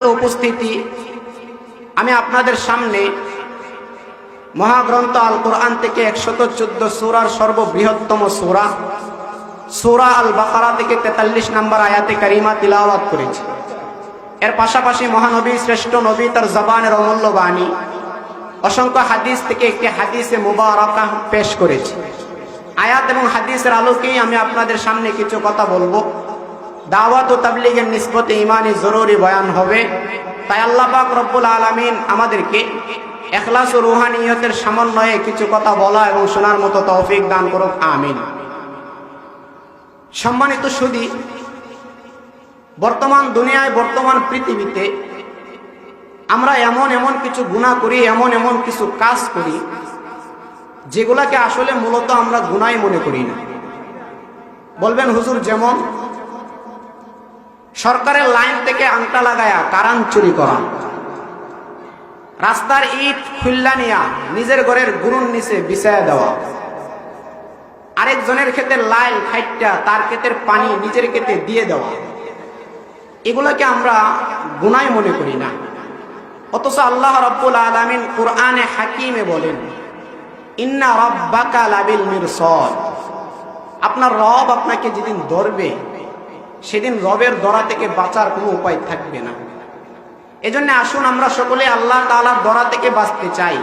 উপস্থিতি, আমি আপনাদের সামনে মহাগ্রন্থ আল কোরআন থেকে 114 সূরার সর্ববৃহত্তম সূরা সূরা আল বাকারা থেকে 43 নম্বর আয়াতে কারিমা তিলাওয়াত করেছি। এর পাশাপাশি মহানবী শ্রেষ্ঠ নবী তার জবানের অমূল্য বাণী অসংখ্য হাদিস থেকে একটি হাদিসে মুবারাকা পেশ করেছি। আয়াত এবং হাদিসের আলোকেই আমি আপনাদের সামনে কিছু কথা বলবো। দাওয়াত ও তাবলীগের নিসবতে ইমানি জরুরি বয়ান হবে। তাই আল্লাহ পাক রব্বুল আলামিন আমাদেরকে ইখলাস ও রুহানিয়তের সমন্বয়ে কিছু কথা বলা এবং শোনার মতো তৌফিক দান করুক, আমিন। সম্মানিত সুধী, বর্তমান দুনিয়ায়, বর্তমান পৃথিবীতে আমরা এমন কিছু গুনাহ করি, এমন কিছু কাজ করি যেগুলাকে আসলে মূলত আমরা গুনাহই মনে করি না। বলবেন হুজুর, যেমন সরকারের লাইন থেকে আংটা লাগায়া কারান চুরি করা, রাস্তার ইট খুল্লা নিয়া নিজের ঘরের গুরুর নিচে বিছায়া দেওয়া, আরেকজনের ক্ষেতে লাইল খাইটা তার ক্ষেতের পানি নিজের ক্ষেতে দিয়ে দেওয়া, এগুলোকে আমরা গুনাহ মনে করি না। অথচ আল্লাহ রাব্বুল আলামিন কুরআনে হাকিমে বলেন, ইন্না রাব্বাকা লাবিল মিরসাদ, আপনার রব আপনাকে যেদিন ধরবে সেদিন রবের ধরা থেকে বাঁচার কোনো উপায় থাকবে না। এজন্য আসুন আমরা সকলে আল্লাহ তাআলার ধরা থেকে বাঁচতে চাই।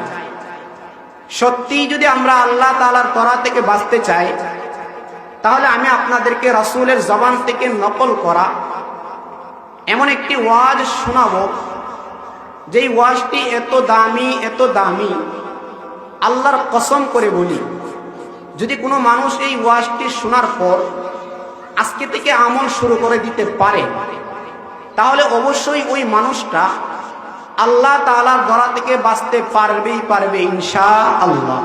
সত্যি যদি আমরা আল্লাহ তাআলার ধরা থেকে বাঁচতে চাই, তাহলে আমি আপনাদেরকে রাসূলের জবান থেকে নকল করা এমন একটি ওয়াজ শোনাবো, যেই ওয়াজটি এত দামি, আল্লাহর কসম করে বলি, যদি কোনো মানুষ এই ওয়াজটি শোনার পর আজকে থেকে আমল শুরু করে দিতে পারে, তাহলে অবশ্যই ওই মানুষটা আল্লাহ তাআলার ধরা থেকে বাঁচতে পারবে ইনশাআল্লাহ।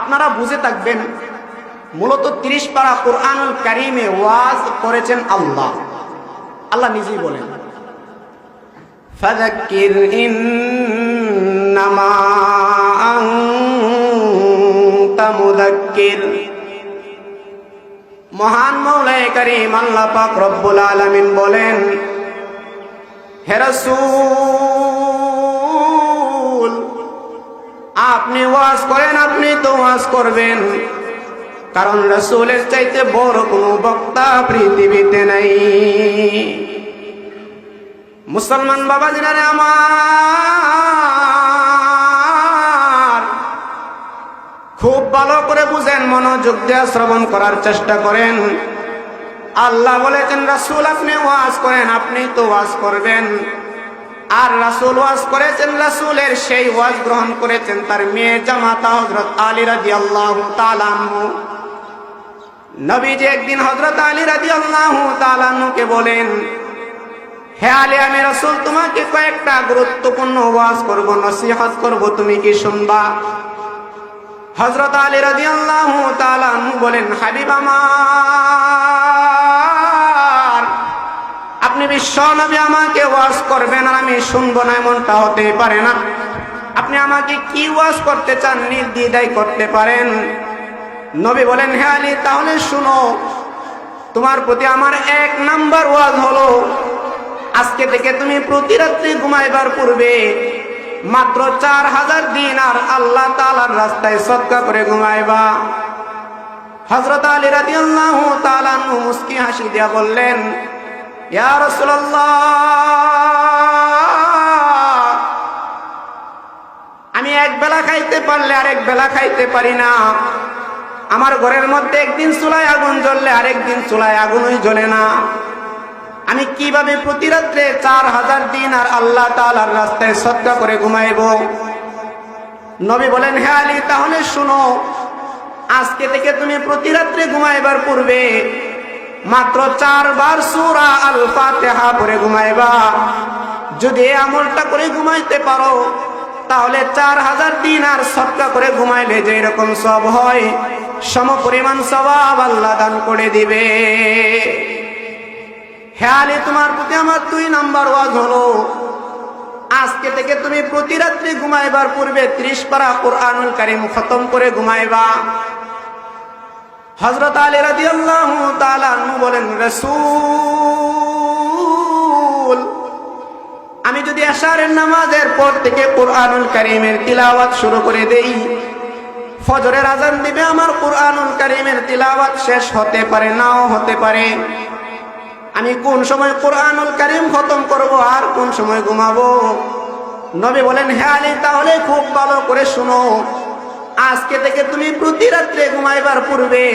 আপনারা বুঝে থাকবেন, মূলত 30 পারা কুরআনুল কারীমে ওয়াজ করেছেন আল্লাহ নিজেই বলেন, ফাযাক্কির ইন্নামা আনতা মুযাক্কির। মহান মওলাই কারীম আল্লাহ পাক রব্বুল আলামিন বলেন, হে রাসূল, আপনি ওয়াজ করেন, আপনি তো ওয়াজ করবেন, কারণ রাসূলের চাইতে বড় কোনো বক্তা পৃথিবীতে নাই। মুসলমান বাবাজিরা আমার, খুব ভালো করে বুঝেন, মনোযোগ দিয়ে শ্রবণ করার চেষ্টা করেন। আল্লাহ বলেছেন, রাসূল আপনি ওয়াজ করেন, আপনি তো ওয়াজ করবেন। আর রাসূল ওয়াজ করেছেন, রাসূলের সেই ওয়াজ গ্রহণ করেছেন তার মেয়ে জামাতা হযরত আলী রাদিয়াল্লাহু তাআলা আনহু। নবীজি একদিন হযরত আলী রাদিয়াল্লাহু তাআলা আনহুকে বলেন, হে আলী, আমি রাসূল তোমাকে কয়েকটা গুরুত্বপূর্ণ ওয়াজ করব, নসিহত করব, তুমি কি শুনবা? হযরত আলী রাদিয়াল্লাহু তাআলা আনহু বলেন, হাবিব আমার, আপনি বিশ্ব নবী, আমাকে ওয়াজ করবেন আর আমি শুনবো না, এমনটা হতে পারে না। আপনি আমাকে কি ওয়াজ করতে চান নির্দ্বিধায় করতে পারেন। নবী বলেন, হে আলী, তাহলে শুনো, তোমার প্রতি আমার 1 নাম্বার ওয়াজ হলো, আজকে থেকে তুমি প্রতি রাত্রি ঘুমাইবার পূর্বে মাত্র 4000 দিনার আল্লাহ তাআলার রাস্তায় সদকা করে ঘুমাইবা। হযরত আলী রাদিয়াল্লাহু তাআলা আনহু মুস্কি হাসি দিয়া বললেন, ইয়া রাসূলুল্লাহ, আমি এক বেলা খাইতে পারলে আরেক বেলা খাইতে পারি না। আমার ঘরের মধ্যে একদিন চুলায় আগুন জ্বললে আরেকদিন চুলায় আগুনই জ্বলে না। আমি কিভাবে প্রতি রাত্রে 4000 দিনার আল্লাহ তাআলার রাস্তায় সদকা করে ঘুমাইব? নবী বলেন, হে আলী, তাহলে শুনো, আজকে থেকে তুমি প্রতি রাত্রে ঘুমাইবার পূর্বে মাত্র 4 বার সূরা আল ফাতিহা পড়ে ঘুমাইবা। যদি এই আমলটা করে ঘুমাইতে পারো, তাহলে 4000 দিনার সদকা করে ঘুমাইলে যে এরকম সওয়াব হয়, সমপরিমাণ সওয়াব আল্লাহ দান করে দিবে। হে আলী, তোমার প্রতি আমার 2 নাম্বার ওয়াজ হলো, আজকে থেকে তুমি প্রতি রাত্রি ঘুমাইবার পূর্বে 30 পারা কুরআনুল কারীম খতম করে ঘুমাইবা। হযরত আলী রাদিয়াল্লাহু তাআলা আনহু বলেন, রাসূল, এশারের নামাজের পর থেকে কুরআনুল কারীমের তিলাওয়াত শুরু করে দেই। ফজরের আজান দিবে, আমার কুরআনুল কারীমের তিলাওয়াত শেষ হতে পারে, নাও হতে পারে। আমি কোন সময় কুরআনুল কারীম খতম করব আর কোন সময় ঘুমাবো? নবী বলেন, হে আলী, তাহলে খুব ভালো করে শুনো, আজকে থেকে তুমি প্রতি রাত্রে ঘুমাইবার পূর্বে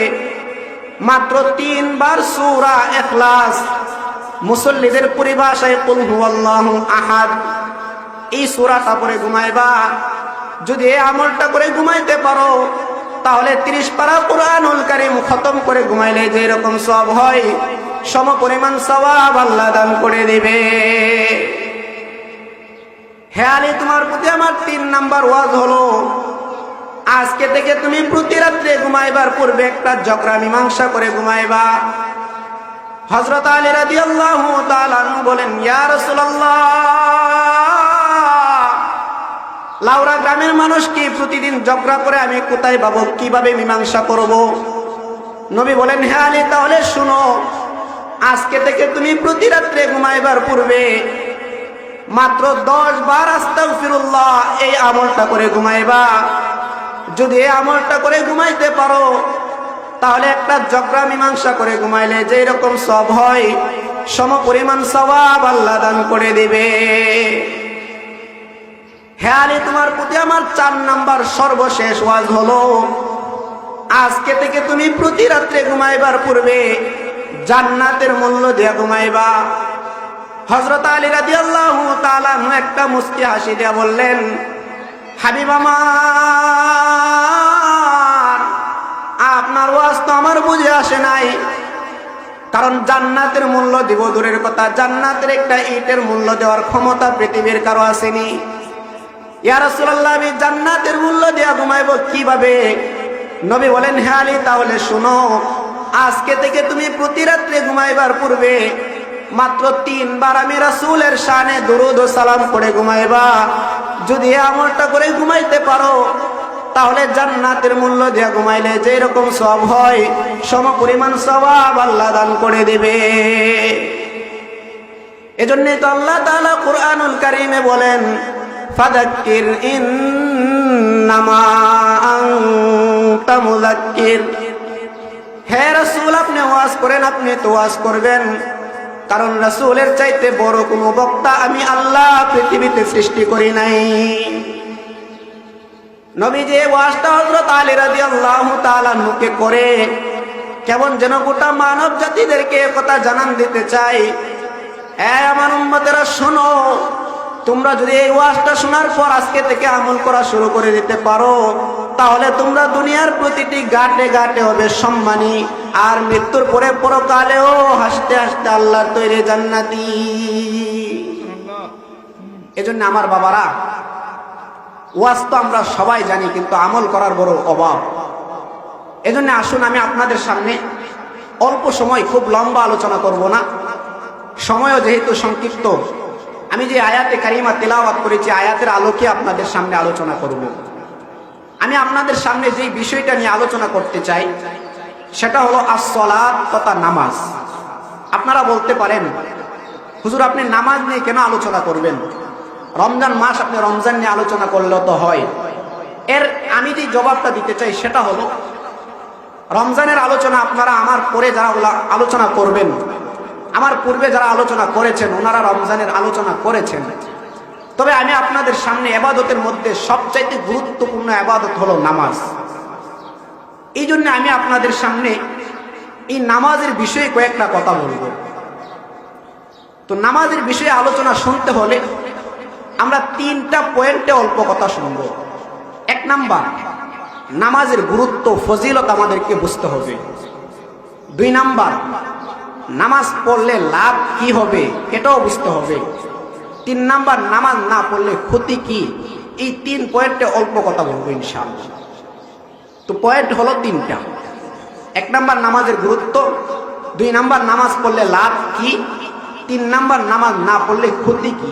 মাত্র 3 বার সূরা ইখলাস, মুসল্লিদের পরিভাষায় কুল হুয়াল্লাহু আহাদ, এই সূরাটা পড়ে ঘুমাইবা। যদি এই আমলটা করে ঘুমাইতে পারো তাহলে 30 পারা কুরআনুল কারীম খতম করে ঘুমাইলে যে এরকম সওয়াব হয়, সম পরিমাণ সওয়াব আল্লাহ দান করে দিবে। হে আলী, তোমার প্রতি আমার 3 নাম্বার ওয়াজ হলো, আজকে থেকে তুমি প্রতি রাত্রে ঘুমাইবার পূর্বে একটা ঝগড়া মীমাংসা করে ঘুমাইবা। হযরত আলী রাদিয়াল্লাহু তাআলা আনহু বলেন, ইয়া রাসূলুল্লাহ, লাউরা গ্রামের মানুষ কি প্রতিদিন ঝগড়া করে, আমি কোথায় পাবো, কিভাবে মীমাংসা করব? নবী বলেন, হে আলী, তাহলে শুনো, আজকে থেকে তুমি প্রতি রাত্রে ঘুমাইবার পূর্বে মাত্র 10 বার আস্তাগফিরুল্লাহ এই আমলটা করে ঘুমাইবা। যদি এই আমলটা করে ঘুমাইতে পারো তাহলে একটা ঝগড়া মীমাংসা করে ঘুমাইলে যে এরকম সওয়াব হয়, সম পরিমাণ সওয়াব আল্লাহ দান করে দিবে। হে আলী, তোমার প্রতি আমার 4 নাম্বার সর্বশেষ ওয়াজ হলো, আজকে থেকে তুমি প্রতি রাত্রে ঘুমাইবার পূর্বে জান্নাতের মূল্য দিয়ে ঘুমাইবা। হযরত আলী রাদিয়াল্লাহু তাআলা আনহু একটা মুস্কি হাসি দিয়া বললেন, হাবিব আমার, আপনার ওয়াজ তো আমার বুঝে আসে নাই, কারণ জান্নাতের মূল্য দিব দূরের কথা, জান্নাতের একটা ইটের মূল্য দেওয়ার ক্ষমতা পৃথিবীর কারো আসেনি। ইয়া রাসূলুল্লাহ, আমি জান্নাতের মূল্য দিয়া ঘুমাইব কিভাবে? নবী বলেন, হে আলী, তাহলে শুনো, আজকে থেকে তুমি প্রতি রাত্রে ঘুমাইবার পূর্বে মাত্র 3 বার আমি রাসূলের শানে দুরূদ ও সালাম পড়ে ঘুমাইবা। যদি এই আমলটা করে ঘুমাইতে পারো তাহলে জান্নাতের মূল্য দিয়া ঘুমাইলে যে এরকম সওয়াব হয়, সম পরিমাণ সওয়াব আল্লাহ দান করে দিবে। এজন্যই তো আল্লাহ তাআলা কুরআনুল কারীমে বলেন, ফাযাক্কির ইন্নামা আনতা মুযাক্কির। হে রাসূল, আপনি ওয়াজ করেন, আপনি তো ওয়াজ করবেন, কারণ রাসূলের চাইতে বড় কোনো বক্তা আমি আল্লাহ পৃথিবীতে সৃষ্টি করি নাই। নবী যে ওয়াজটা হযরত আলী রাদিয়াল্লাহু তাআলা মুখে করে কেমন যেন গোটা মানব জাতিদেরকে কথা জানান দিতে চাই, আমার উম্মতেরা শোনো, তোমরা যদি এই ওয়াজটা শোনার পর আজকে থেকে আমল করা শুরু করে দিতে পারো তাহলে তোমরা দুনিয়ার প্রতিটি ঘাটে ঘাটে হবে সম্মানী, আর মৃত্যুর পরে পরকালেও হাসতে হাসতে আল্লাহর তৈরি জান্নাতি। এজন্য আমার বাবারা, ওয়াজ তো আমরা সবাই জানি, কিন্তু আমল করার বড় অভাব। এজন্য আসুন, আমি আপনাদের সামনে অল্প সময়, খুব লম্বা আলোচনা করব না, সময়ও যেহেতু সংক্ষিপ্ত, আমি যে আয়াতে কারিমা তেলাওয়াত করেছি আয়াতের আলোকে আপনাদের সামনে আলোচনা করব। আমি আপনাদের সামনে যে বিষয়টা নিয়ে আলোচনা করতে চাই সেটা হলো as-সালাত তথা নামাজ। আপনারা বলতে পারেন, হুজুর আপনি নামাজ নিয়ে কেন আলোচনা করবেন? রমজান মাস, আপনি রমজান নিয়ে আলোচনা করলেও তো হয়। এর আমি যে জবাবটা দিতে চাই সেটা হলো, রমজানের আলোচনা আপনারা আমার পরে যারা আলোচনা করবেন, আমার পূর্বে যারা আলোচনা করেছেন ওনারা রমজানের আলোচনা করেছেন, তবে আমি আপনাদের সামনে ইবাদতের মধ্যে সবচাইতে গুরুত্বপূর্ণ ইবাদত হলো নামাজ। এই জন্য আমি আপনাদের সামনে এই নামাজের বিষয়ে কয়েকটা কথা বলব। তো নামাজের বিষয়ে আলোচনা শুনতে হলে আমরা 3টা পয়েন্টে অল্প কথা শুনব। 1 নাম্বার, নামাজের গুরুত্ব ফজিলত আমাদেরকে বুঝতে হবে। 2 নাম্বার, নামাজ পড়লে লাভ কি হবে এটাও বুঝতে হবে। 3 নাম্বার, নামাজ না পড়লে ক্ষতি কি। এই 3 পয়েন্টে অল্প কথা বলবো ইনশাআল্লাহ। তো পয়েন্ট হলো 3টা। 1 নাম্বার, নামাজের গুরুত্ব। 2 নাম্বার, নামাজ পড়লে লাভ কি। 3 নাম্বার, নামাজ না পড়লে ক্ষতি কি।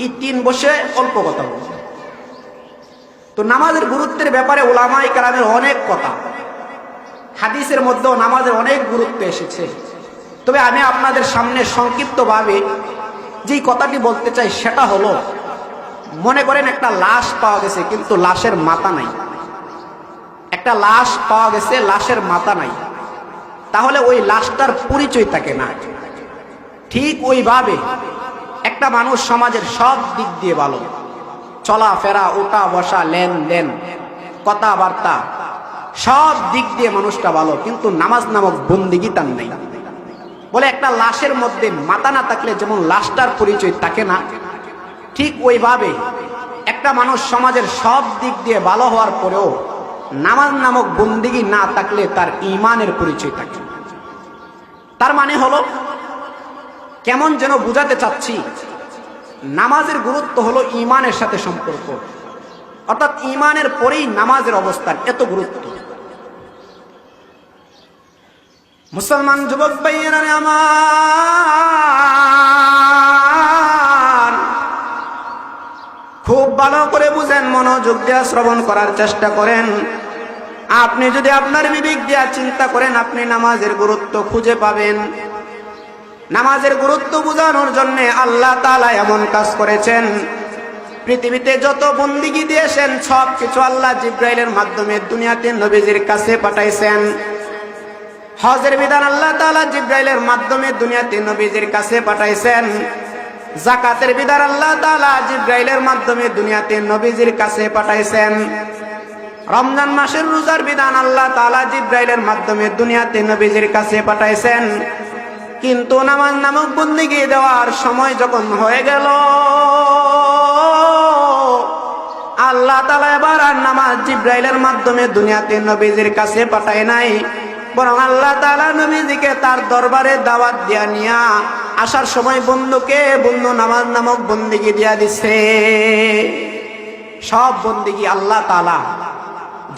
এই 3 বসে অল্প কথা বলবো। তো নামাজের গুরুত্বের ব্যাপারে উলামায়ে কেরামের অনেক কথা, হাদিসের মধ্যেও নামাজের অনেক গুরুত্ব এসেছে। তবে আমি আপনাদের সামনে সংক্ষিপ্তভাবে যেই কথাটি বলতে চাই সেটা হলো, মনে করেন একটা লাশ পাওয়া গেছে কিন্তু লাশের মাথা নাই, একটা লাশ পাওয়া গেছে লাশের মাথা নাই, তাহলে ওই লাশটার পরিচয় থাকে না। ঠিক ওইভাবে একটা মানুষ সমাজের সব দিক দিয়ে ভালো, চলাফেরা, ওঠা বসা, লেনদেন, কথাবার্তা, সব দিক দিয়ে মানুষটা ভালো, কিন্তু নামাজ নামক বন্দেগী তার নেই। বলে একটা লাশের মধ্যে মাথা না থাকলে যেমন লাশটার পরিচয় থাকে না, ঠিক ওইভাবে একটা মানুষ সমাজের সব দিক দিয়ে ভালো হওয়ার পরেও নামাজ নামক বন্দেগী না থাকলে তার ঈমানের পরিচয় থাকে। তার মানে হলো, কেমন যেন বুঝাতে চাচ্ছি, নামাজের গুরুত্ব হলো ঈমানের সাথে সম্পর্ক, অর্থাৎ ঈমানের পরেই নামাজের অবস্থান এত গুরুত্ব। মুসলমান যুবক ভাইয়েরা আমার, খুব ভালো করে বুঝেন, মনোযোগ দিয়ে শ্রবণ করার চেষ্টা করেন। আপনি যদি আপনার বিবেক দিয়ে চিন্তা করেন, আপনি নামাজের গুরুত্ব খুঁজে পাবেন। নামাজের গুরুত্ব বোঝানোর জন্য আল্লাহ তাআলা এমন কাজ করেছেন, পৃথিবীতে যত বন্দেগী দিয়েছেন সব কিছু আল্লাহ জিবরাইলের মাধ্যমে দুনিয়াতে নবীজির কাছে পাঠাইছেন। হজের বিধান আল্লাহ তাআলা জিবরাইলের মাধ্যমে দুনিয়াতে নবীজির কাছে পাঠাইছেন। যাকাতের বিধান আল্লাহ তাআলা জিবরাইলের মাধ্যমে দুনিয়াতে নবীজির কাছে পাঠাইছেন। রমজান মাসের রোজার বিধান আল্লাহ তাআলা জিবরাইলের মাধ্যমে দুনিয়াতে নবীজির কাছে পাঠাইছেন। কিন্তু নামাজ নামক বন্দেগী দেওয়ার সময় যখন হয়ে গেল, আল্লাহ তাআলা এবার আর নামাজ জিবরাইলের মাধ্যমে দুনিয়াতে নবীজির কাছে পাঠায় নাই, বরং আল্লাহ তাআলা নবীজিকে তার দরবারে দাওয়াত দিয়া নিয়া আসার সময় বন্ধুকে বন্ধু নামাজ নামক বন্দেগী দিয়া দিচ্ছে। সব বন্দেগী আল্লাহ তাআলা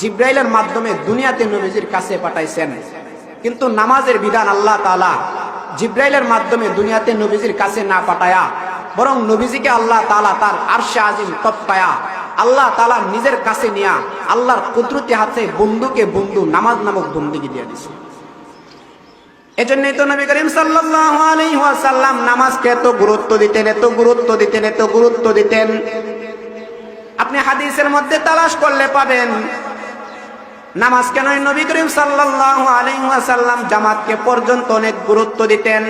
জিবরাইলের মাধ্যমে দুনিয়াতে নবীজির কাছে পাঠাইছেন, কিন্তু নামাজের বিধান আল্লাহ তাআলা জিবরাইলের মাধ্যমে দুনিয়াতে নবীজির কাছে না পাঠায়া বরং নবীজিকে আল্লাহ তাআলা তার আরশে আজিম তৎপায়া আল্লাহ তাআলা নিজের কাছে নিয়া আল্লাহর কুদরতি হাতে বন্ধুকে বন্ধু নামাজ নামক বন্দেগী দিয়ে দিয়েছে। এজন্যই তো নবী করিম সাল্লাল্লাহু আলাইহি ওয়াসাল্লাম নামাজকে এত গুরুত্ব দিতেন, এত গুরুত্ব দিতেন, এত গুরুত্ব দিতেন। আপনি হাদিসের মধ্যে তালাশ করলে পাবেন, নামাজ কেন নবী করিম সাল্লাল্লাহু আলাইহি ওয়াসাল্লাম জামাতকে পর্যন্ত অনেক গুরুত্ব দিতেন।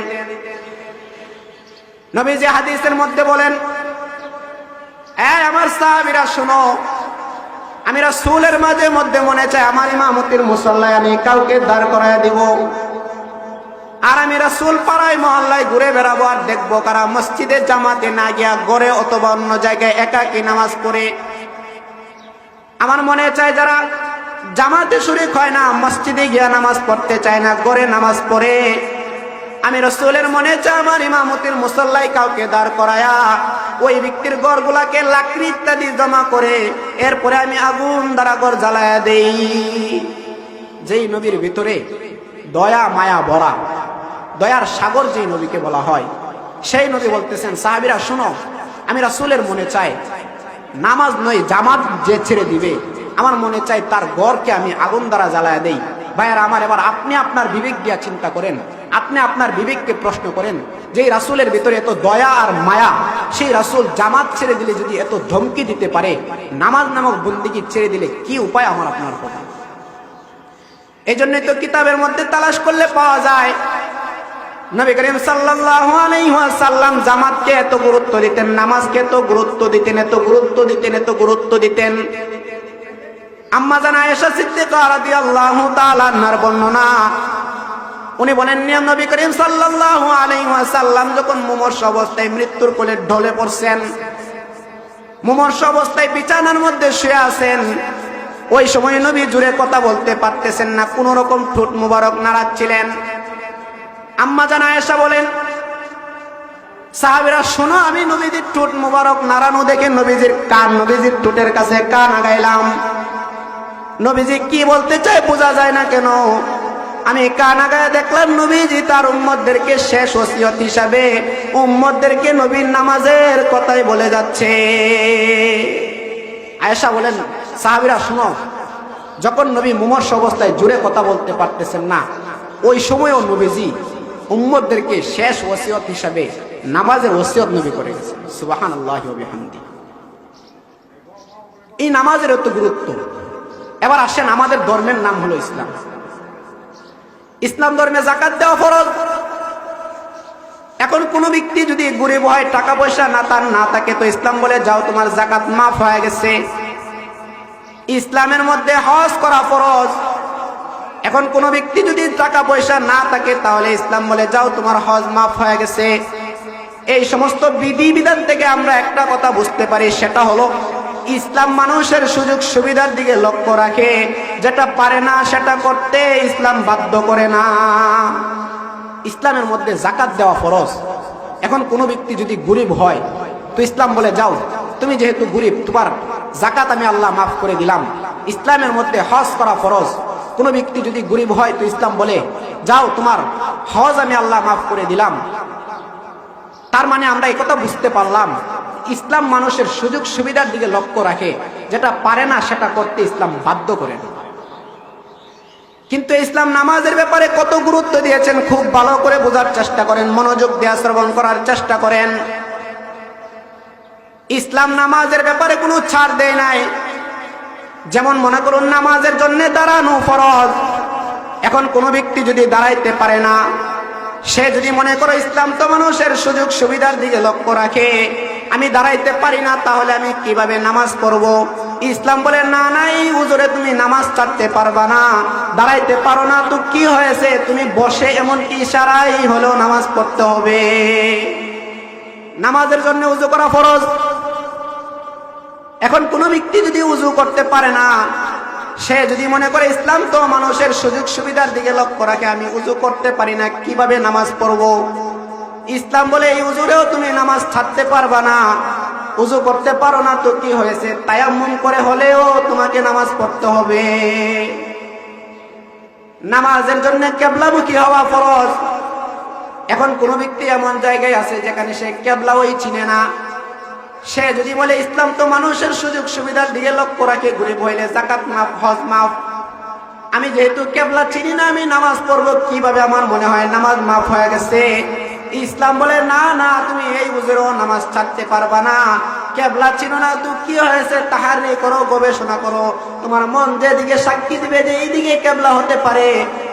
নবীজি হাদিসের মধ্যে বলেন, এই আমার সাহাবীরা শোনো, আমি রাসূলের মাঝে মধ্যে মনে চাই আমার ইমামতির মুসাল্লায় আমি কাউকে দাঁড় করায় দিব, আর আমি রাসূল পাড়ায় মহল্লায় ঘুরে বেড়াবো আর দেখবো কারা মসজিদে জামাতে না গিয়া ঘরে অথবা অন্য জায়গায় একাকী নামাজ পড়ে। আমার মনে চায় যারা জামাতে শরীক হয় না, মসজিদে গিয়া নামাজ পড়তে চায় না, ঘরে নামাজ পড়ে, আমি রাসূলের মনে চায় আমার ইমামতির মুসাল্লায় কাউকে দাঁড় করায়া ওই ব্যক্তির ঘরগুলাকে লাকড়ি ইত্যাদি জমা করে এরপরে আমি আগুন দ্বারা ঘর জ্বালায়া দেই। যেই নবীর ভিতরে দয়া মায়া ভরা, দয়ার সাগর যেই নবীকে বলা হয়, সেই নবী বলতেছেন, সাহাবীরা শুনো, আমি রাসূলের মনে চাই নামাজ নয় জামাত যে ছেড়ে দিবে আমার মনে চাই তার ঘরকে আমি আগুন দ্বারা জ্বালায়া দেই। ভাইয়ারা আমার, এবার আপনি আপনার বিবেক দিয়া চিন্তা করেন, আপনি আপনার বিবেককে প্রশ্ন করেন, যে রাসূলের ভিতরে এত দয়া আর মায়া, সেই রাসূল জামাত ছেড়ে দিলে যদি এত ধমকি দিতে পারে, নামাজ নামক বন্দেগী ছেড়ে দিলে কি উপায় আমার আপনার কথা। এই জন্যই তো কিতাবের মধ্যে তালাশ করলে পাওয়া যায়, নবী করিম সাল্লাল্লাহু আলাইহি ওয়াসাল্লাম জামাতকে এত গুরুত্ব দিতেন, নামাজকে এত গুরুত্ব দিতেন, এত গুরুত্ব দিতেন, এত গুরুত্ব দিতেন। আম্মা জান আয়েশা সিদ্দিকা রাদিয়াল্লাহু তাআলা আনহার বর্ণনা, উনি বলেন, নবী করিম সাল্লাল্লাহু আলাইহি ওয়াসাল্লাম যখন মুমূর্ষ অবস্থায় মৃত্যুর কোলে ঢলে পড়ছেন, মুমূর্ষ অবস্থায় বিছানার মধ্যে শুয়ে আছেন, ওই সময় নবী জুড়ে কথা বলতে পারতেছেন না, কোন রকম ঠোঁট মুবারক নাড়াচ্ছিলেন। আম্মা জান আয়েশা বলেন, সাহাবীরা শোনো, আমি নবীজির ঠোঁট মুবারক নাড়ানো দেখে নবীজির ঠোঁটের কাছে কান আগাইলাম। নবীজি কি বলতে চায় বোঝা যায় না কেন, আমি কান আগায় দেখলাম নবীজি তার উম্মতদেরকে শেষ ওসিয়ত হিসাবে উম্মতদেরকে নবীর নামাজের কথাই বলে যাচ্ছে। আয়েশা বলেন, সাহাবীরা শুনো, যখন নবী মুমূর্ষ অবস্থায় জুড়ে কথা বলতে পারতেছেন না, ওই সময়ও নবীজি উম্মতদেরকে শেষ ওসিয়ত হিসাবে নামাজের ওসিয়ত নবী করে গেছেন। সুবহানাল্লাহি ওয়া বিহামদিহি। এই নামাজের এত গুরুত্ব। এবার আসেন, আমাদের ধর্মের নাম হলো ইসলাম। ইসলাম ধর্মে যাকাত দেওয়া ফরজ। এখন কোন ব্যক্তি যদি গরিব হয়, টাকা পয়সা না থাকে, তো ইসলাম বলে যাও তোমার যাকাত মাফ হয়ে গেছে। ইসলামের মধ্যে হজ করা ফরজ। এখন কোন ব্যক্তি যদি টাকা পয়সা না থাকে, তাহলে ইসলাম বলে যাও তোমার হজ মাফ হয়ে গেছে। এই সমস্ত বিধি বিধান থেকে আমরা একটা কথা বুঝতে পারি, সেটা হলো ইসলাম মানুষের সুযোগ সুবিধার দিকে লক্ষ্য রাখে। যেটা পারে না সেটা করতে ইসলাম বাধ্য করে না। ইসলামের মধ্যে যাকাত দেওয়া ফরজ। এখন কোন ব্যক্তি যদি গরিব হয়, তো ইসলাম বলে যাও তুমি যেহেতু গরিব, তোমার যাকাত আমি আল্লাহ মাফ করে দিলাম। ইসলামের মধ্যে হজ করা ফরজ। কোন ব্যক্তি যদি গরিব হয়, তো ইসলাম বলে যাও তোমার হজ আমি আল্লাহ মাফ করে দিলাম। তার মানে আমরা একথা বুঝতে পারলাম, ইসলাম মানুষের সুযোগ সুবিধার দিকে লক্ষ্য রাখে। যেটা পারে না সেটা করতে ইসলাম বাধ্য করে না। কিন্তু ইসলাম নামাজের ব্যাপারে কত গুরুত্ব দিয়েছেন, খুব ভালো করে বোঝার চেষ্টা করেন, মনোযোগ দিয়ে শ্রবণ করার চেষ্টা করেন। ইসলাম নামাজের ব্যাপারে কোনো ছাড় দেয় নাই। যেমন মনে করুন, নামাজের জন্য দাঁড়ানো ফরজ। এখন কোন ব্যক্তি যদি দাঁড়াইতে পারে না, সে যদি মনে করে ইসলাম তো মানুষের সুযোগ সুবিধার দিকে লক্ষ্য রাখে, আমি দাঁড়াইতে পারি না, তাহলে আমি কিভাবে নামাজ পড়ব? ইসলাম বলে না, এই হুজুরে তুমি নামাজ ছাড়তে পারবা না, দাঁড়াইতে পারো না, তো কি হয়েছে, তুমি বসে এমনকি ইশারাই হলেও নামাজ পড়তে হবে। নামাজের জন্য উযু করা ফরজ। এখন কোন ব্যক্তি যদি উযু করতে পারে না, সে যদি মনে করে ইসলাম তো মানুষের সুযোগ সুবিধার দিকে লক্ষ্য রাখে, আমি উযু করতে পারি না, কিভাবে নামাজ পড়ব? ইসলাম বলে এই উযুরেও তুমি নামাজ ছাড়তে পারবা না। উযু করতে পারো না, তো কি হয়েছে, তায়াম্মুম করে হলেও তোমাকে নামাজ পড়তে হবে। নামাজের জন্য কিবলামুখী হওয়া ফরজ। এখন কোন ব্যক্তি এমন জায়গায় আছে যেখানে সে কিবলাওই চিনে না, সে যদি বলে ইসলাম তো মানুষের সুযোগ সুবিধার দিকে লক্ষ্য রাখে, গরিব হইলে যাকাত মাফ, হজ মাফ, আমি যেহেতু কিবলা চিনি না, আমি নামাজ পড়বো কিভাবে? আমার মনে হয় নামাজ মাফ হয়ে গেছে। ইসলাম বলে না, তুমি এই উযুরেও নামাজ ছাড়তে পারবা না। কিবলা চিনো না, তো কি হয়েছে, তাহারি করো, গবেষণা করো, তোমার মন যেদিকে সাক্ষী দিবে যে এই দিকে কিবলা হতে পারে,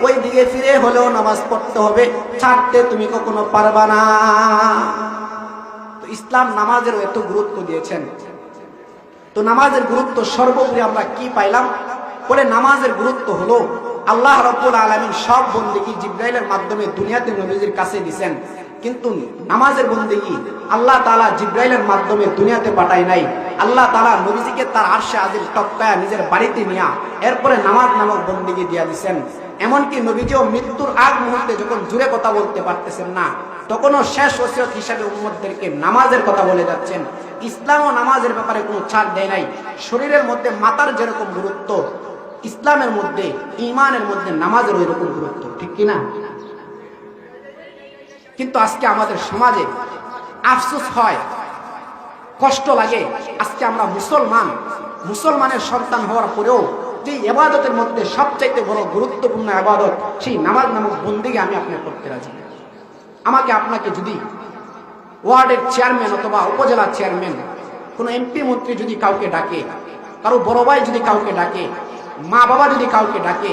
ওই দিকে ফিরে হলেও নামাজ পড়তে হবে, ছাড়তে তুমি কখনো পারবা না। ইসলাম নামাজেরও এত গুরুত্ব দিয়েছেন। তো নামাজের গুরুত্ব সর্বোপরি আমরা কি পাইলাম? বলে নামাজের গুরুত্ব হলো আল্লাহ রাব্বুল আলামিন সব বন্দেগী জিবরাইলের মাধ্যমে দুনিয়াতে নবীজির কাছে দিয়েছেন, কিন্তু নামাজের বন্দেগী আল্লাহ তাআলা জিবরাইলের মাধ্যমে দুনিয়াতে পাঠায় নাই। আল্লাহ তাআলা নবীজিকে তার আরশে আজিম টপকায়া নিজের বাড়িতে নিয়া এরপরে নামাজ নামক বন্দেগী দিয়া দিয়েছেন। এমনকি নবীজিও মৃত্যুর আগ মুহূর্তে যখন জুড়ে কথা বলতে পারতেছেন না, তখনও শেষ ওসিয়ত হিসাবে উম্মতদেরকে নামাজের কথা বলে যাচ্ছেন। ইসলাম ও নামাজের ব্যাপারে কোনো ছাড় দেয় নাই। শরীরের মধ্যে মাথার যেরকম গুরুত্ব, ইসলামের মধ্যে, ঈমানের মধ্যে নামাজের ওই রকম গুরুত্ব, ঠিক কিনা? কিন্তু আজকে আমাদের সমাজে আফসোস হয়, কষ্ট লাগে, আজকে আমরা মুসলমানের সন্তান হওয়ার পরেও যে ইবাদতের মধ্যে সবচাইতে বড় গুরুত্বপূর্ণ ইবাদত, সেই নামাজ নামক বন্দেগী আমি আপনাকে করতে রাজি। আমাকে আপনাকে যদি ওয়ার্ডের চেয়ারম্যান অথবা উপজেলার চেয়ারম্যান, কোনো এমপি মন্ত্রী যদি কাউকে ডাকে, কারো বড় ভাই যদি কাউকে ডাকে, মা বাবা যদি কাউকে ডাকে,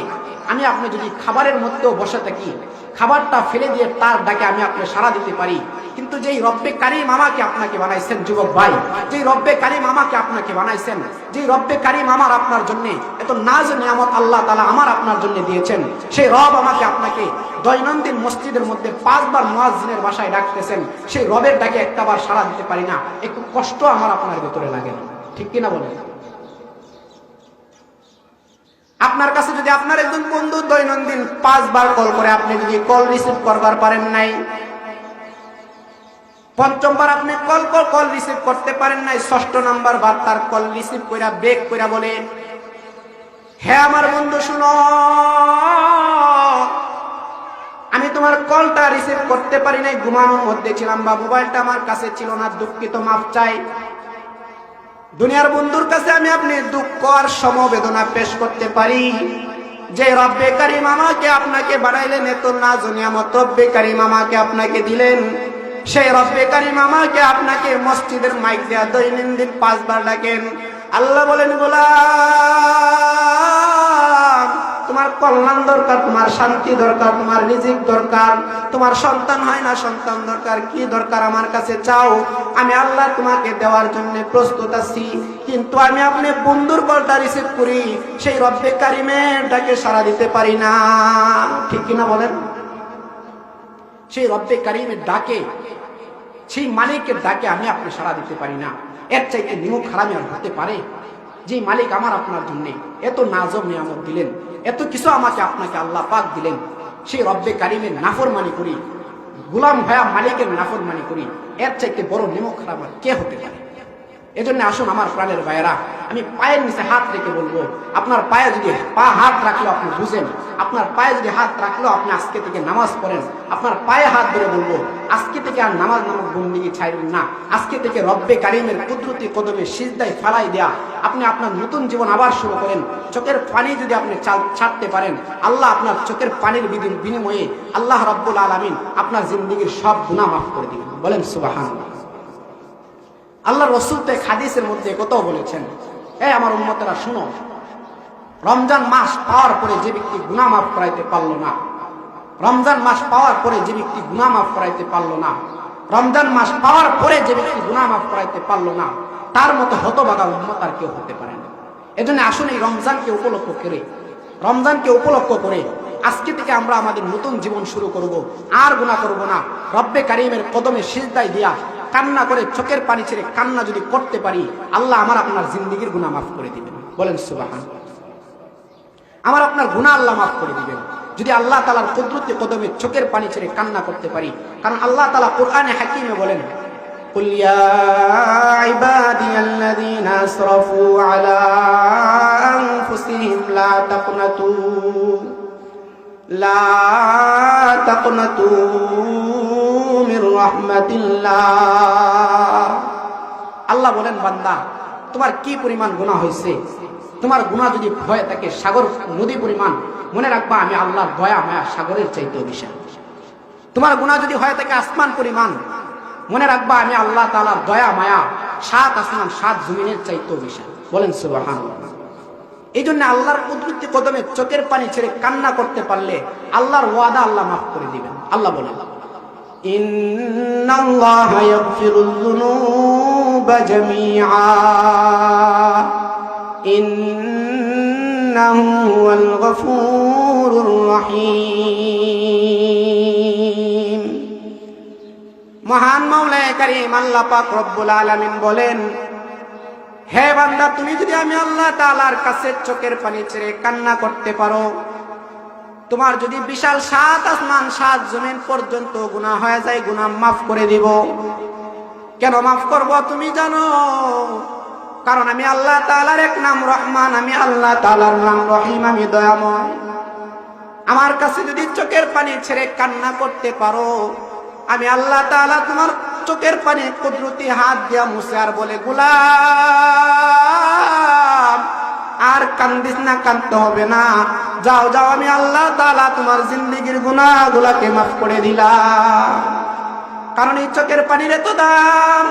আমি আপনি যদি খাবারের মধ্যেও বসে থাকি, খাবারটা ফেলে দিয়ে তার ডাকে আমি আপনি সাড়া দিতে পারি। কিন্তু যেই রব্বে কারিম আমাকে আপনাকে বানাইছেন যুবক ভাই, যেই রব্বে কারিম আমাকে আপনাকে বানাইছেন, যেই রব্বে কারিম আমার আপনার জন্য এত নাজ নিয়ামত আল্লাহ তাআলা আমার আপনার জন্য দিয়েছেন, সেই রব আমাকে আপনাকে দৈনন্দিন মসজিদের মধ্যে 5 বার মুয়াজ্জিনের বাসায় ডাকতেছেন, সেই রবের ডাকে একটাবার সাড়া দিতে পারি না, একটু কষ্ট আমার আপনার ভিতরে লাগে না, ঠিক কিনা বলেন? আপনার কাছে যদি আপনার একজন বন্ধু দৈনন্দিন 5 বার কল করে, আপনি যদি কল রিসিভ করবার পারেন নাই, 5ম বার আপনি কল রিসিভ করতে পারেন নাই, 6ষ্ঠ নাম্বার বার তার কল রিসিভ কইরা ব্রেক কইরা বলে, হে আমার বন্ধু শুনো, আমি তোমার কলটা রিসিভ করতে পারি নাই, ঘুমানোর মধ্যে ছিলাম বা মোবাইলটা আমার কাছে ছিল না, দুঃখিত, মাফ চাই। দুনিয়ার বন্ধুর কাছে আমি আপনি দুঃখ আর সমবেদনা পেশ করতে পারি, যে রব্বে কারিম আমাকে আপনাকে বানাইলেন, এত নাজ নিয়ামত রব্বে কারিম আমাকে আপনাকে দিলেন, সেই রব্বে কারিম আমাকে আপনাকে মসজিদের মাইক দেয়া দৈনন্দিন 5 বার ডাকেন, আল্লাহ বলেন গোলাম, তোমার কল্যাণ দরকার, তোমার শান্তি দরকার, তোমার রিজিক দরকার, তোমার সন্তান হয় না, সন্তান দরকার, কি দরকার আমার কাছে চাও, আমি আল্লাহ তোমাকে দেওয়ার জন্য প্রস্তুত আছি। কিন্তু আমি আপনি বন্ধুর কলটা রিসিভ করি, সেই রব্বে কারিমের ডাকে সাড়া দিতে পারি না। ঠিক কিনা বলেন? সেই রব্বে কারিমের ডাকে, সেই মালিকের ডাকে আমি আপনি সাড়া দিতে পারি না। এর চাইতে নিমক হারামি আর হতে পারে? যে মালিক আমার আপনার জন্য এত নাজম নিয়ামত দিলেন, এত কিছু আমাকে আপনাকে আল্লাহ পাক দিলেন, সেই রব্বে কারিমের নাফরমানি করি, গোলাম ভায়া মালিকের নাফরমানি করি, এর চাইতে বড় নিমক হারাম আর কে হতে পারে? এজন্য আসুন আমার প্রাণের ভাইয়েরা, আমি পায়ের নিচে হাত রেখে বলবো, আপনার পায়ে যদি হাত রাখলো আপনি বুঝেন, আপনার পায়ে যদি হাত রাখলো আপনি আজকে থেকে নামাজ পড়েন, আপনার পায়ে হাত ধরে বলবো আজকে থেকে আর নামাজ নামক বন্দিগি ছাড়বেন না, আজকে থেকে রব্বে কারিমের কুদরতি কদমে সিজদায় ফালাই দেয়া আপনি আপনার নতুন জীবন আবার শুরু করেন। চোখের পানি যদি আপনি ছাড়তে পারেন, আল্লাহ আপনার চোখের পানির বিনিময়ে আল্লাহ রাব্বুল আলামিন আপনার জিন্দেগীর সব গুনাহ মাফ করে দিবেন। বলেন সুবহানাল্লাহ। আল্লাহ রসুল তো হাদিসের মধ্যে কত বলেছেন, এই আমার উম্মতেরা শুনো, রমজান মাস পাওয়ার পরে যে ব্যক্তি গুনাহ মাফ করাইতে পারলো না, রমজান মাস পাওয়ার পরে যে ব্যক্তি গুনাহ মাফ করাইতে পারলো না, রমজান মাস পাওয়ার পরে যে ব্যক্তি গুনাহ মাফ করাইতে পারলো না, তার মতো হতভাগা উম্মত আর কেউ হতে পারে না। এজন্য আসুন এই রমজানকে উপলক্ষ করে আজকে থেকে আমরা আমাদের নতুন জীবন শুরু করব, আর গুনাহ করব না। রব্বে কারিমের কদমে সিজদায় দিয়া কান্না করে চোখের পানি ছেড়ে কান্না যদি করতে পারি, আল্লাহ আমার আপনার জিন্দেগীর গুনাহ মাফ করে দিবেন। বলেন সুবহানাল্লাহ। আমার আপনার গুনাহ আল্লাহ মাফ করে দিবেন যদি আল্লাহ তাআলার কুদরতি কদমে চোখের পানি ছেড়ে কান্না করতে পারি। কারণ আল্লাহ তাআলা কোরআনে হাকিমে বলেন, কুল ইয়া ইবাদিয়াল্লাযীনা আসরাফু আলা আনফুসিহিম লা তাকনাতু মির রাহমাতিল্লাহ। আল্লাহ বলেন, বান্দা তোমার কি পরিমাণ গুনাহ হয়েছে, তোমার গুনাহ যদি হয়ে থাকে সাগর নদী পরিমাণ, মনে রাখবা আমি আল্লাহর দয়া মায়া সাগরের চাইতেও বিশাল। তোমার গুনাহ যদি হয়ে থাকে আসমান পরিমাণ, মনে রাখবা আমি আল্লাহ তাআলার দয়া মায়া 7 আসমান 7 জমিনের চাইতেও বিশাল। বলেন সুবহানাল্লাহ। এই জন্য আল্লাহর কুদরতি কদমে চোখের পানি ছেড়ে কান্না করতে পারলে আল্লাহর ওয়াদা আল্লাহ মাফ করে দিবেন। আল্লাহ বলেন, ইন্নাল্লাহা ইয়াগফিরুয যুনুবা জামিআ ইন্নাহু হুয়াল গফুরুর রহিম। মহান মাওলায়ে কারীম আল্লাহ পাক রব্বুল আলামিন বলেন, হে বান্দা তুমি যদি আমি আল্লাহ তাআলার কাছে চোখের পানি ছেড়ে কান্না করতে পারো, তোমার যদি বিশাল 7 আসমান 7 জমিন পর্যন্ত গুনাহ হয়ে যায়, গুনাহ মাফ করে দিব। কেন মাফ করব তুমি জানো? কারণ আমি আল্লাহ তাআলার এক নাম রহমান, আমি আল্লাহ তাআলার নাম রহিম, আমি দয়াময়। আমার কাছে যদি চোখের পানি ছেড়ে কান্না করতে পারো, আমি আল্লাহ তাআলা তোমার চোখের পানি কুদরতি হাত দিয়া মুছে আর বলে, গোলাম আর কান্দিস না, কাঁদতে হবে না, যাও যাও, আমি আল্লাহ তাআলা তোমার জিন্দেগীর গুনাহগুলোকে মাফ করে দিলাম। কারণ এই চোখের পানির এত দাম।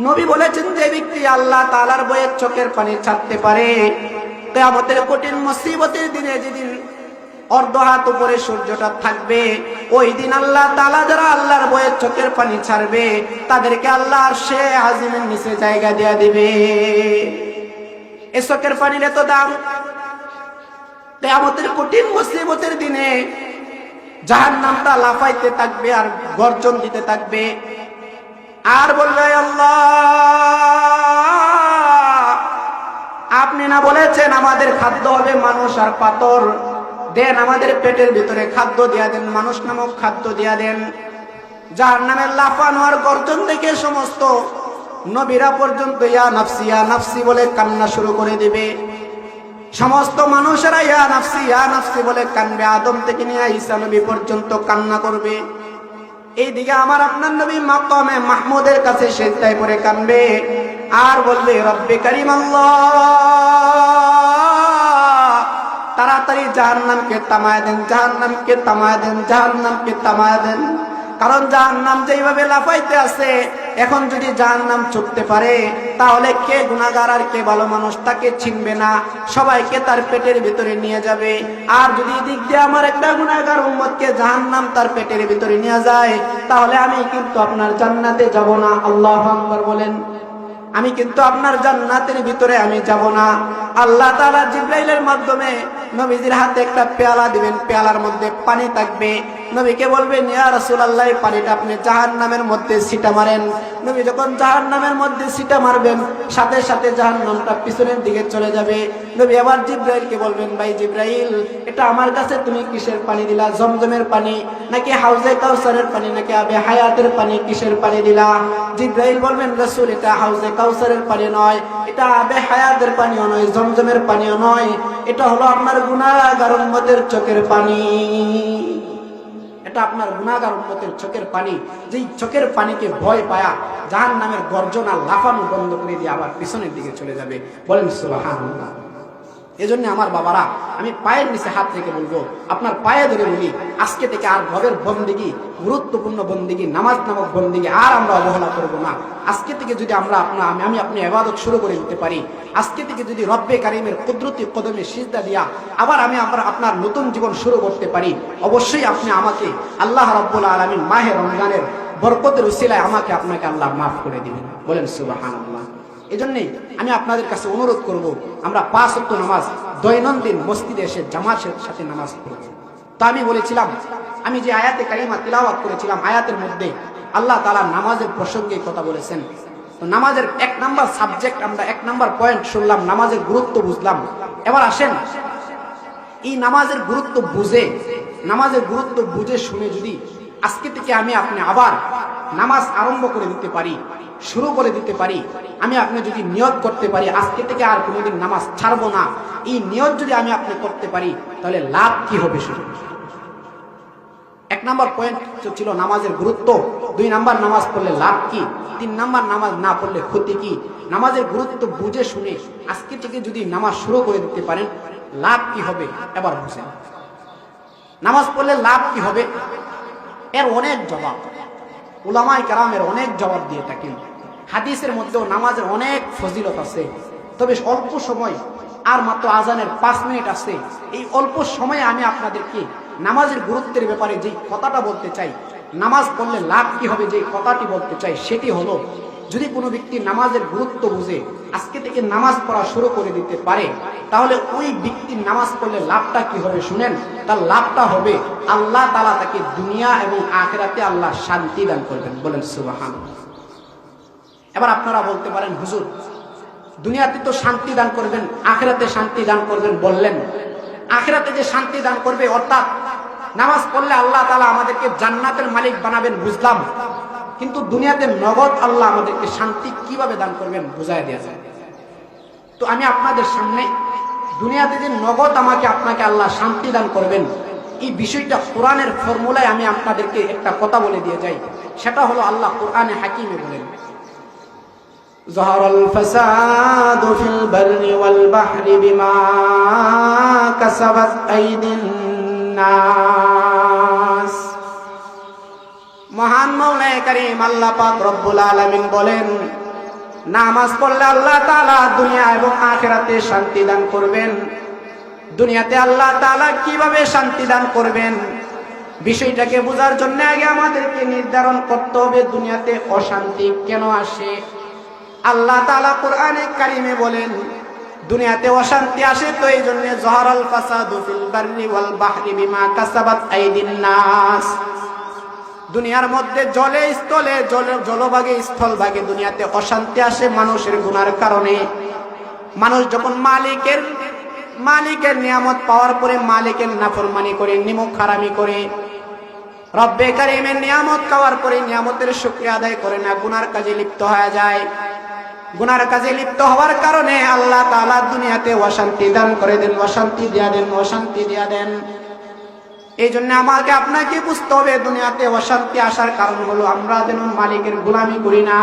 নবী বলেছেন, যে ব্যক্তি আল্লাহ তাআলার ভয়ে চোখের পানি ছাড়তে পারে, কিয়ামতের কঠিন মুসিবতের দিনে, যেদিন অর্ধ হাত উপরে সূর্যটা থাকবে, ওই দিন আল্লাহ তাআলা যারা আল্লাহর ভয়ে চোখের পানি ছাড়বে তাদেরকে আল্লাহ আরশে আজিমের নিচে জায়গা দেয়া দিবে। এই চোখের পানির এত দাম। কিয়ামতের কঠিন মুসিবতের দিনে জাহান্নামটা লাফাইতে থাকবে আর গর্জন দিতে থাকবে, আর বলবে, আল্লাহ আপনি না বলেছেন আমাদের খাদ্য হবে মানুষ আর পাথর, দেন আমাদের পেটের ভিতরে খাদ্য দিয়া দেন, মানুষ নামক খাদ্য দিয়া দেন। জাহান্নামের লাফানো আর গর্জন দেখে সমস্ত নবীরা পর্যন্ত ইয়া নাফসি বলে কান্না শুরু করে দিবে। সমস্ত মানুষেরা ইয়া নাফসি বলে কানবে, আদম থেকে নিয়ে ঈসা নবী পর্যন্ত কান্না করবে। এইদিকে আমার আপনার নবী মাকামে মাহমুদের কাছে সিজদায় পড়ে কানবে আর বলবে, রব্বে কারীম আল্লাহ তাড়াতাড়ি জাহান্নামকে থামায় দেন, জাহান্নামকে থামায় দেন, জাহান্নামকে থামায় দেন। কারণ জাহান্নাম যেইভাবে লাফাইতে আছে এখন যদি জাহান্নাম চুকতে পারে, তাহলে কে গুনাহগার আর কে ভালো মানুষ তাকে চিনবে না, সবাইকে তার পেটের ভিতরে নিয়ে যাবে। আর যদি দিক দিয়ে আমার একটা গুনাহগার উম্মতকে জাহান্নাম তার পেটের ভিতরে নিয়ে যায়, তাহলে আমি কিন্তু আপনার জান্নাতে যাব না। আল্লাহু আকবার বলেন। আমি কিন্তু আপনার জান্নাতের ভিতরে আমি যাব না। আল্লাহ তাআলা জিবরাইলের মাধ্যমে নবীজির হাতে একটা পেয়ালা দিবেন, পেয়ালার মধ্যে পানি থাকবে। নবীকে বলবেন, ইয়া রাসূলুল্লাহ, এই পানিটা আপনি জাহান্নামের মধ্যে ছিটা মারেন। নবী যখন জাহান্নামের মধ্যে ছিটা মারবেন, সাথে সাথে জাহান্নামটা পিছনের দিকে চলে যাবে। নবী আবার জিবরাইলকে বলবেন, ভাই জিবরাইল, এটা আমার কাছে তুমি কিসের পানি দিলা? জমজমের পানি নাকি হাউজে কাউসারের পানি নাকি আবে হায়াতের পানি, কিসের পানি দিলা? জিবরাইল বলবেন, রাসূল, এটা হাউজে কাউসারের পানি নয়, এটা আবে হায়াতের পানিও নয়, জমজমের পানিও নয়, এটা হলো আপনার গুনাহগার উম্মতের চোখের পানি। এটা আপনার গুনাহগার উম্মতের চোখের পানি, যেই চোখের পানিকে ভয় পায়া জাহান্নামের গর্জনা লাফানো বন্ধ করে দিয়ে আবার পিছনের দিকে চলে যাবে। বলেন সুবহানাল্লাহ। এজন্য আমার বাবারা, আমি পায়ের নিচে হাত রেখে বলবো, আপনার পায়ে ধরে বলি, আজকে থেকে আর রবের বন্দেগী, গুরুত্বপূর্ণ বন্দেগী, নামাজ নামক বন্দেগী আর আমরা অবহেলা করব না। আজকে থেকে যদি আমরা আমি আপনি ইবাদত শুরু করে দিতে পারি, আজকে থেকে যদি রব্বে কারিমের কুদরতি কদমে সিজদা দিয়া আবার আমরা আপনার নতুন জীবন শুরু করতে পারি, অবশ্যই আপনি আমাকে আল্লাহ রাব্বুল আলামিন মাহে রমজানের বরকতের উসিলায় আমাকে আপনাকে আল্লাহ মাফ করে দিবেন। বলেন সুবহানাল্লাহ। এজন্যই আমি আপনাদের কাছে অনুরোধ করব, আমরা 5 ওয়াক্ত নামাজ দৈনন্দিন মসজিদে এসে জামাতের সাথে নামাজ পড়ব। তো আমি বলেছিলাম, আমি যে আয়াতে কারিমা তিলাওয়াত করেছিলাম, আয়াতের মধ্যে আল্লাহ তাআলা নামাজের প্রসঙ্গে কথা বলেছেন। তো নামাজের 1 নাম্বার সাবজেক্ট, আমরা 1 নাম্বার পয়েন্ট শুনলাম, নামাজের গুরুত্ব বুঝলাম। এবার আসেন, এই নামাজের গুরুত্ব বুঝে শুনে যদি আজকে থেকে আমি আপনি আবার নামাজ আরম্ভ করে দিতে পারি, শুরু করে দিতে পারি, আমি আপনি যদি নিয়ত করতে পারি আজকে থেকে আর কোনোদিন নামাজ ছাড়বো না, এই নিয়ত যদি আমি আপনি করতে পারি, তাহলে লাভ কি হবে শুধু। 1 নাম্বার পয়েন্ট ছিল নামাজের গুরুত্ব, 2 নাম্বার নামাজ পড়লে লাভ কি, 3 নাম্বার নামাজ না পড়লে ক্ষতি কি। নামাজের গুরুত্ব বুঝে শুনে আজকে থেকে যদি নামাজ শুরু করে দিতে পারেন, লাভ কি হবে এবার বুঝেন। নামাজ পড়লে লাভ কি হবে, এর অনেক জবাব উলামায়ে কেরামের অনেক জবাব দিয়ে থাকেন। হাদিসের মধ্যেও নামাজের অনেক ফজিলত আছে। তবে অল্প সময়, আর মাত্র আজানের 5 মিনিট আছে, এই অল্প সময়ে আমি আপনাদেরকে নামাজের গুরুত্বের ব্যাপারে যেই কথাটা বলতে চাই, নামাজ পড়লে লাভ কি হবে যেই কথাটি বলতে চাই, সেটি হলো, যদি কোনো ব্যক্তি নামাজের গুরুত্ব বুঝে আজকে থেকে নামাজ পড়া শুরু করে দিতে পারে, তাহলে ওই ব্যক্তির নামাজ পড়লে লাভটা কি হবে শুনেন। তার লাভটা হবে, আল্লাহ তাআলা তাকে দুনিয়া এবং আখিরাতে আল্লাহ শান্তি দান করবেন। বলেন সুবহানাল্লাহ। এবার আপনারা বলতে পারেন, হুজুর, দুনিয়াতে তো শান্তি দান করবেন, আখিরাতে শান্তি দান করবেন বললেন, আখিরাতে যে শান্তি দান করবে, অর্থাৎ নামাজ পড়লে আল্লাহ তাআলা আমাদেরকে জান্নাতের মালিক বানাবেন বুঝলাম, কিন্তু দুনিয়াতে নগদ আল্লাহ আমাদেরকে শান্তি কিভাবে দান করবেন বুঝায় দেওয়া যায়। তো আমি আপনাদের সামনে দুনিয়াতে যে নগদ আপনাকে আল্লাহ শান্তি দান করবেন, এই বিষয়টা কোরআনের ফর্মুলায় আমি আপনাদেরকে একটা কথা বলে দিয়ে যাই। সেটা হলো, আল্লাহ কোরআনে হাকিমে বলেন, যাহারাল ফাসাদু ফিল বাররি ওয়াল বাহরি বিমা কাসাবাত আইদিন নাস। মহান মাওলায়ে কারীম আল্লাহ পাক রব্বুল আলামিন বলেন, নামাজ পড়লে আল্লাহ তাআলা দুনিয়া এবং আখিরাতে শান্তি দান করবেন। দুনিয়াতে আল্লাহ তাআলা কিভাবে শান্তি দান করবেন, বিষয়টাকে বোঝার জন্য আগে আমাদেরকে নির্ধারণ করতে হবে দুনিয়াতে অশান্তি কেন আসে। আল্লাহ তাআলা কোরআনে কারিমে বলেন, দুনিয়াতে অশান্তি আসে তো এই জন্য, যাহারাল ফাসাদু ফিল বাররি ওয়াল বাহরি বিমা কাসাবাত আইদিন নাস। দুনিয়ার মধ্যে জলে স্থলে, জলভাগে স্থলভাগে দুনিয়াতে অশান্তি আসে মানুষের গুনার কারণে। মানুষ যখন মালিকের নিয়ামত পাওয়ার পরে মালিকের নাফরমানি করে, নিমক হারামি করে, রব্বে কারীমের নিয়ামত পাওয়ার পরে নিয়ামতের শুকরিয়া আদায় করে না, গুনার কাজে লিপ্ত হয়ে যায়। গুনার কাজে লিপ্ত হওয়ার কারণে আল্লাহ তাআলা দুনিয়াতে অশান্তি দান করে দেন, অশান্তি দিয়া দেন। এই জন্য আমাকে আপনাকে বুঝতে হবে, দুনিয়াতে অশান্তি আসার কারণ হলো আমরা যেন মালিকের গোলামি করি না।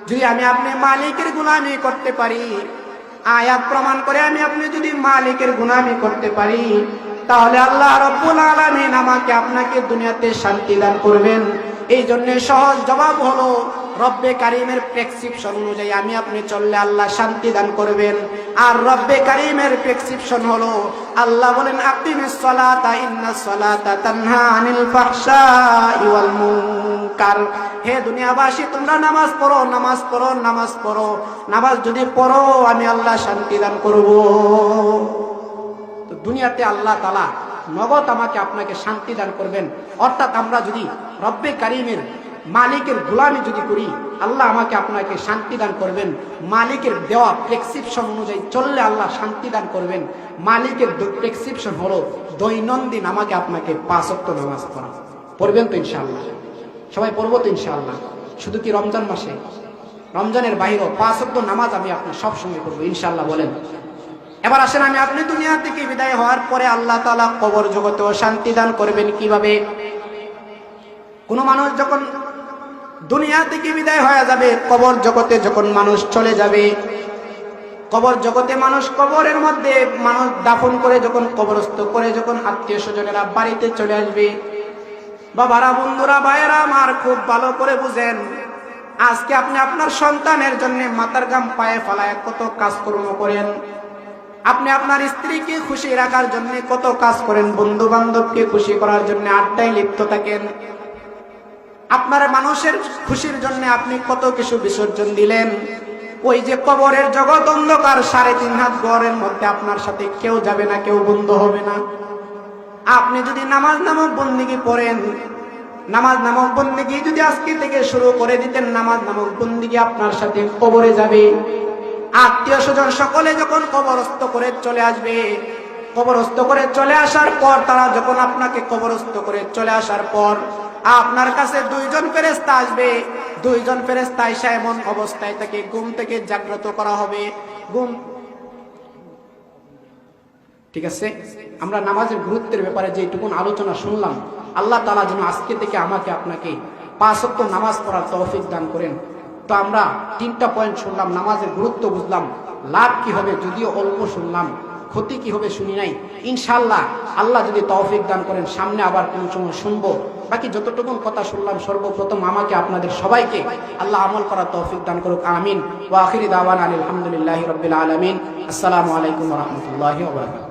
যদি আমি আপনি মালিকের গোলামি করতে পারি, আয়াত প্রমাণ করে আমি আপনি যদি মালিকের গোলামি করতে পারি, তাহলে আল্লাহ রাব্বুল আলামিন আমাকে আপনাকে দুনিয়াতে শান্তি দান করবেন। এই জন্য সহজ জবাব হলো, রব্বে কারিমের প্রেসক্রিপশন অনুযায়ী আমি আপনি চললে আল্লাহ শান্তি দান করবেন। আর রব্বে কারিমের প্রেসক্রিপশন হলো আল্লাহ বলেন আকিমিস সালাতা ইন্নাস সালাতা তানহা আনিল ফাহশাই ওয়াল মুনকার। হে দুনিয়াবাসী, তোমরা নামাজ পড়ো, নামাজ পড়ো, নামাজ পড়ো। নামাজ যদি পড়ো আমি আল্লাহ শান্তি দান করব। তো দুনিয়াতে আল্লাহ তাআলা নগদ আমাকে আপনাকে শান্তি দান করবেন। অর্থাৎ আমরা যদি রব্বে কারিমের মালিকের গোলামি যদি করি, আল্লাহ আমাকে আপনাকে শান্তি দান করবেন। মালিকের দেওয়া প্রেসক্রিপশন অনুযায়ী চললে আল্লাহ শান্তি দান করবেন। মালিকের প্রেসক্রিপশন হলো দৈনন্দিন আমাকে আপনাকে 5 ওয়াক্ত নামাজ পড়া। পড়বেন তো ইনশাআল্লাহ? সবাই পড়বো তো ইনশাআল্লাহ? শুধু কি রমজান মাসে? রমজানের বাইরেও 5 ওয়াক্ত নামাজ আমি আপনার সবসময় পড়বো ইনশাআল্লাহ। বলেন। এবার আসেন, আমি আপনি দুনিয়া থেকে বিদায় হওয়ার পরে আল্লাহ তাআলা কবর জগতেও শান্তি দান করবেন কিভাবে? কোন মানুষ যখন দুনিয়া থেকে বিদায় হয়ে যাবে, কবর জগতে যখন মানুষ চলে যাবে, কবর জগতে মানুষ কবরের মধ্যে মানুষ দাফন করে যখন কবরস্থ করে যখন আত্মীয় স্বজনেরা বাড়িতে চলে আসবে, বাবারা, বন্ধুরা, ভাইয়েরা আমার, খুব ভালো করে বুঝেন। আজকে আপনি আপনার সন্তানের জন্য মাথার ঘাম পায়ে ফেলায় কত কাজকর্ম করেন। আপনি আপনার স্ত্রীকে খুশি রাখার জন্য কত কাজ করেন, বন্ধু বান্ধবকে খুশি করার জন্য আড্ডায় লিপ্ত থাকেন। আপনার মানুষের খুশির জন্য আপনি কত কিছু বিসর্জন দিলেন। ওই যে কবরের জগৎ অন্ধকার, 3.5 হাত গড়ের মধ্যে আপনার সাথে কেউ যাবে না, কেউ বন্ধু হবে না। আপনি যদি নামাজ নামক বন্দেগী পড়েন, নামাজ নামক বন্দেগী যদি আজকে থেকে শুরু করে দিতেন, নামাজ নামক বন্দেগী আপনার সাথে কবরে যাবে। আত্মীয় স্বজন সকলে যখন কবরস্থ করে চলে আসবে, কবরস্থ করে চলে আসার পর তারা যখন আপনাকে কবরস্থ করে চলে আসার পর আপনার কাছে 2 জন ফেরেশতা আসবে। 2 জন ফেরেশতা এসে এমন অবস্থায় তাকে ঘুম থেকে জাগ্রত করা হবে। ঠিক আছে, আমরা নামাজের গুরুত্বের ব্যাপারে যেটুকুন আলোচনা শুনলাম, আল্লাহ তাআলা যেন আজকে থেকে আমাকে আপনাকে 5 ওয়াক্ত নামাজ পড়ার তৌফিক দান করেন। তো আমরা 3টা পয়েন্ট শুনলাম, নামাজের গুরুত্ব বুঝলাম, লাভ কি হবে যদিও অল্প শুনলাম, ক্ষতি কি হবে শুনি নাই। ইনশাআল্লাহ আল্লাহ যদি তৌফিক দান করেন সামনে আবার কোন সময় শুনবো। বাকি যতটুকুন কথা শুনলাম, সর্বপ্রথম আমাকে আপনাদের সবাইকে আল্লাহ আমল করার তৌফিক দান করুক, আমিন। ওয়া আখিরি দাওয়ানা আলহামদুলিল্লাহি রাব্বিল আলামিন। আসসালামু আলাইকুম ওয়া রাহমাতুল্লাহি ওয়া বারাকাতুহু।